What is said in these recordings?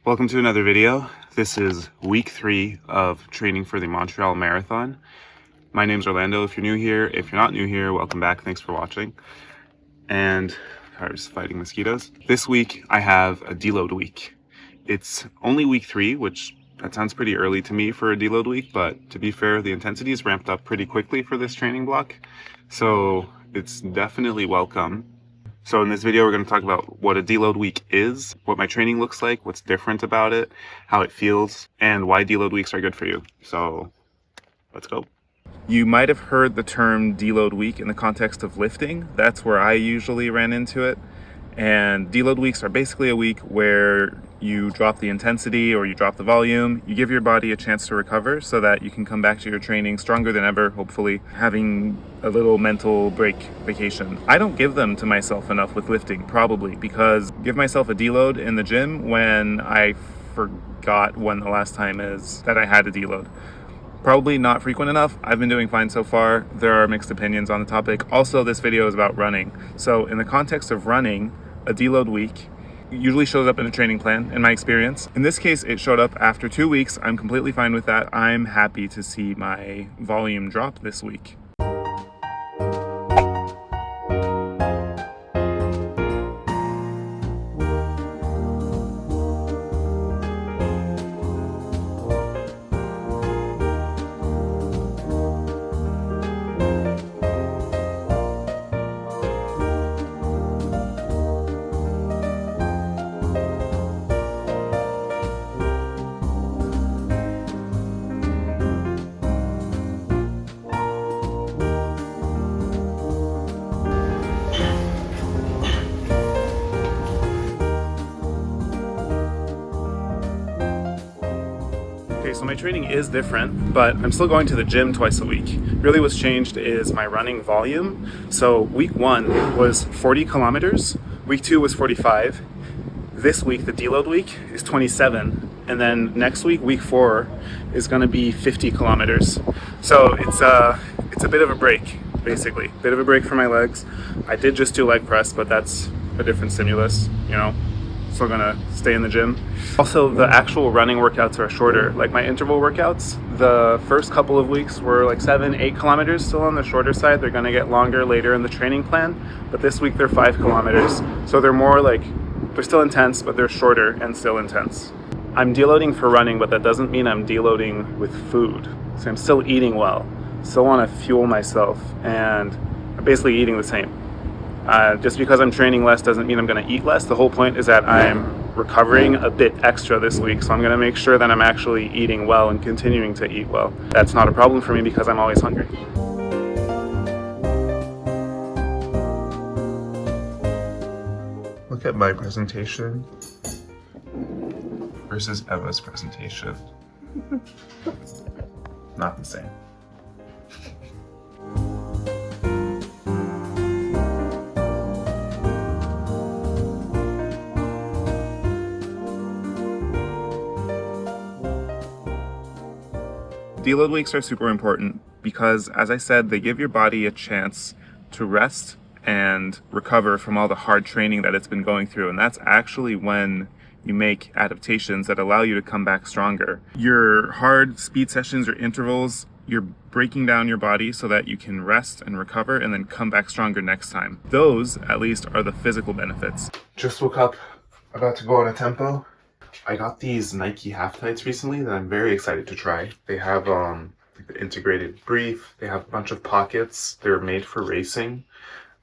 Welcome to another video. This is week 3 of training for the Montreal Marathon. My name's Orlando if you're new here. If you're not new here, welcome back. Thanks for watching. And I'm just fighting mosquitoes. This week I have a deload week. It's only week 3, which that sounds pretty early to me for a deload week, but to be fair, the intensity is ramped up pretty quickly for this training block. So it's definitely welcome. So in this video, we're going to talk about what a deload week is, what my training looks like, what's different about it, how it feels, and why deload weeks are good for you. So let's go. You might have heard the term deload week in the context of lifting. That's where I usually ran into it. And deload weeks are basically a week where you drop the intensity or you drop the volume. You give your body a chance to recover so that you can come back to your training stronger than ever, hopefully having a little mental break vacation. I don't give them to myself enough with lifting, probably, because give myself a deload in the gym when I forgot when the last time is that I had a deload. Probably not frequent enough. I've been doing fine so far. There are mixed opinions on the topic. Also, this video is about running. So in the context of running, a deload week usually shows up in a training plan, in my experience. In this case, it showed up after 2 weeks. I'm completely fine with that. I'm happy to see my volume drop this week. Okay, so my training is different, but I'm still going to the gym twice a week. Really what's changed is my running volume. So week 1 was 40 kilometers, week 2 was 45. This week, the deload week, is 27. And then next week, week 4, is gonna be 50 kilometers. So it's a bit of a break, basically. Bit of a break for my legs. I did just do leg press, but that's a different stimulus, you know? Still gonna stay in the gym. Also, the actual running workouts are shorter. Like my interval workouts, the first couple of weeks were like 7-8 kilometers, still on the shorter side. They're gonna get longer later in the training plan, but this week they're 5 kilometers. So they're more like, they're still intense, but they're shorter and still intense. I'm deloading for running, but that doesn't mean I'm deloading with food. So I'm still eating well, still wanna fuel myself, and I'm basically eating the same. Just because I'm training less doesn't mean I'm going to eat less. The whole point is that I'm recovering a bit extra this week, so I'm going to make sure that I'm actually eating well and continuing to eat well. That's not a problem for me because I'm always hungry. Look at my presentation versus Eva's presentation. Not the same. Deload weeks are super important because, as I said, they give your body a chance to rest and recover from all the hard training that it's been going through. And that's actually when you make adaptations that allow you to come back stronger. Your hard speed sessions or intervals, you're breaking down your body so that you can rest and recover and then come back stronger next time. Those, at least, are the physical benefits. Just woke up, about to go on a tempo. I got these Nike half tights recently that I'm very excited to try. They have the integrated brief. They have a bunch of pockets. They're made for racing.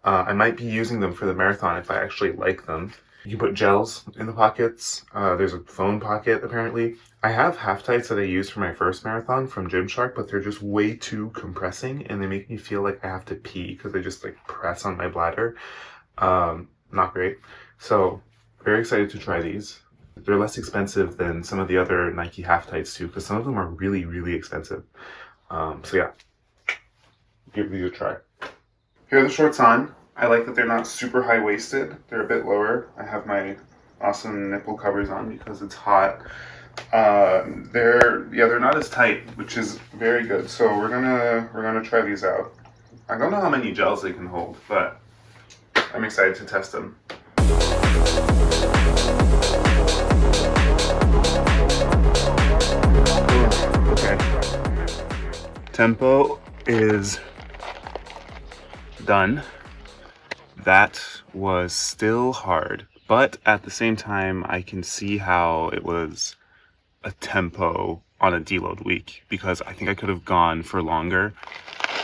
I might be using them for the marathon if I actually like them. You can put gels in the pockets. There's a phone pocket apparently. I have half tights that I used for my first marathon from Gymshark, but they're just way too compressing and they make me feel like I have to pee because they just like press on my bladder. Not great. So very excited to try these. They're less expensive than some of the other Nike half tights too, because some of them are really, really expensive. So yeah, give these a try. Here are the shorts on. I like that they're not super high-waisted. They're a bit lower. I have my awesome nipple covers on because it's hot. They're not as tight, which is very good. So we're gonna try these out. I don't know how many gels they can hold, but I'm excited to test them. Tempo is done. That was still hard, but at the same time, I can see how it was a tempo on a deload week, because I think I could have gone for longer.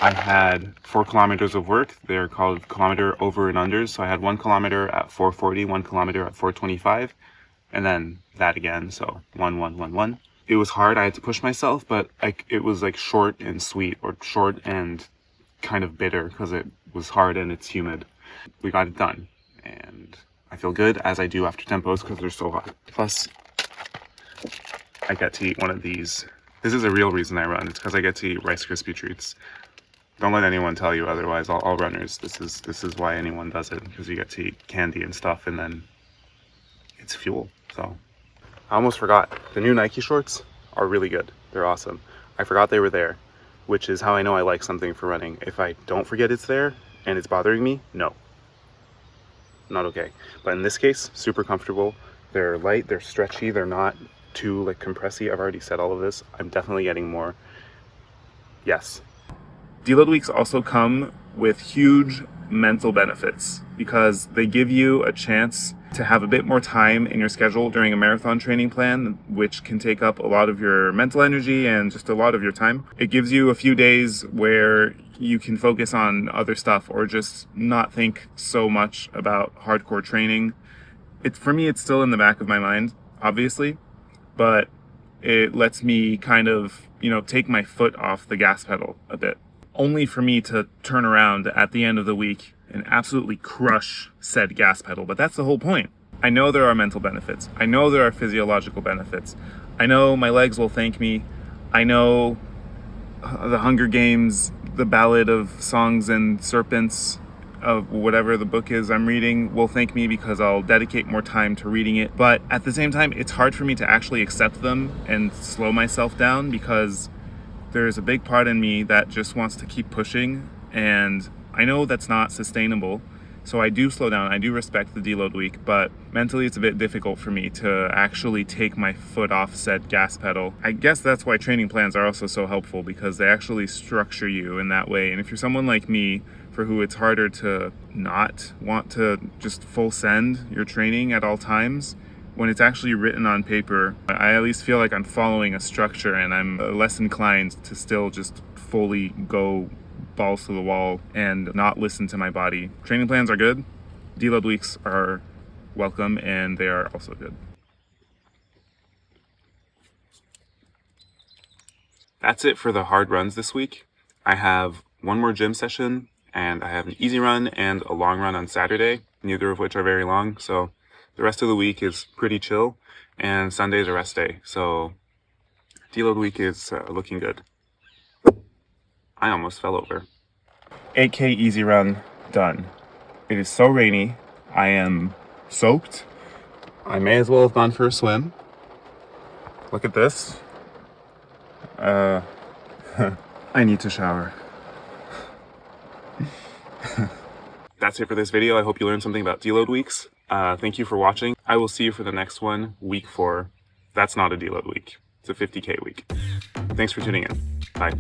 I had 4 kilometers of work. They're called kilometer over and unders. So I had 1 kilometer at 4:40, 1 kilometer at 4:25, and then that again. So 1, 1, 1, 1. It was hard. I had to push myself, but it was like short and sweet, or short and kind of bitter, because it was hard and it's humid. We got it done, and I feel good, as I do after tempos, because they're so hot. Plus, I get to eat one of these. This is a real reason I run. It's because I get to eat Rice Krispie treats. Don't let anyone tell you otherwise. All runners, this is why anyone does it, because you get to eat candy and stuff, and then it's fuel. So I almost forgot. The new Nike shorts are really good. They're awesome. I forgot they were there, which is how I know I like something for running. If I don't forget it's there and it's bothering me, no, not okay. But in this case, super comfortable. They're light, they're stretchy, they're not too like compressy. I've already said all of this. I'm definitely getting more. Yes. Deload weeks also come with huge mental benefits, because they give you a chance to have a bit more time in your schedule during a marathon training plan, which can take up a lot of your mental energy and just a lot of your time. It gives you a few days where you can focus on other stuff, or just not think so much about hardcore training. For me, it's still in the back of my mind, obviously, but it lets me kind of, take my foot off the gas pedal a bit. Only for me to turn around at the end of the week and absolutely crush said gas pedal. But that's the whole point. I know there are mental benefits. I know there are physiological benefits. I know my legs will thank me. I know the Hunger Games, the Ballad of Songs and Serpents, of whatever the book is I'm reading, will thank me, because I'll dedicate more time to reading it. But at the same time, it's hard for me to actually accept them and slow myself down, because there's a big part in me that just wants to keep pushing, and I know that's not sustainable. So I do slow down. I do respect the deload week, but mentally it's a bit difficult for me to actually take my foot off said gas pedal. I guess that's why training plans are also so helpful, because they actually structure you in that way. And if you're someone like me, for who it's harder to not want to just full send your training at all times, when it's actually written on paper, I at least feel like I'm following a structure, and I'm less inclined to still just fully go balls to the wall and not listen to my body. Training plans are good. Deload weeks are welcome, and they are also good. That's it for the hard runs this week. I have one more gym session, and I have an easy run and a long run on Saturday, neither of which are very long. So the rest of the week is pretty chill, and Sunday is a rest day. So deload week is looking good. I almost fell over. 8K easy run done. It is so rainy. I am soaked. I may as well have gone for a swim. Look at this. I need to shower. That's it for this video. I hope you learned something about deload weeks. Thank you for watching. I will see you for the next one, week 4. That's not a deload week. It's a 50K week. Thanks for tuning in. Bye.